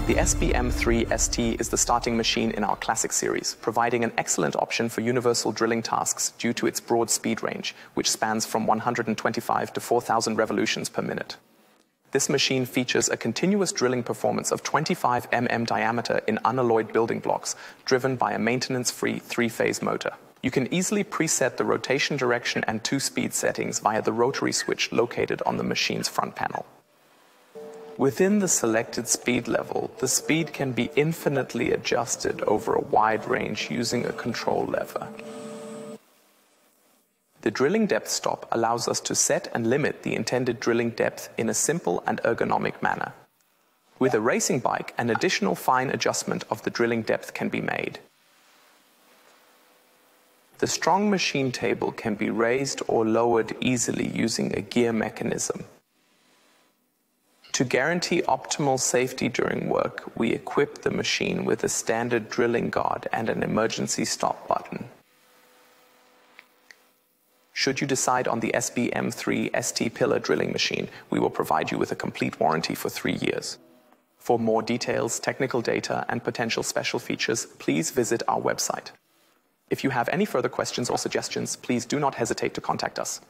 The SBM3 ST is the starting machine in our Classic series, providing an excellent option for universal drilling tasks due to its broad speed range, which spans from 125 to 4,000 revolutions per minute. This machine features a continuous drilling performance of 25 mm diameter in unalloyed building blocks, driven by a maintenance-free 3-phase motor. You can easily preset the rotation direction and 2-speed settings via the rotary switch located on the machine's front panel. Within the selected speed level, the speed can be infinitely adjusted over a wide range using a control lever. The drilling depth stop allows us to set and limit the intended drilling depth in a simple and ergonomic manner. With a racing bike, an additional fine adjustment of the drilling depth can be made. The strong machine table can be raised or lowered easily using a gear mechanism. To guarantee optimal safety during work, we equip the machine with a standard drilling guard and an emergency stop button. Should you decide on the SBM3 ST pillar drilling machine, we will provide you with a complete warranty for 3 years. For more details, technical data, and potential special features, please visit our website. If you have any further questions or suggestions, please do not hesitate to contact us.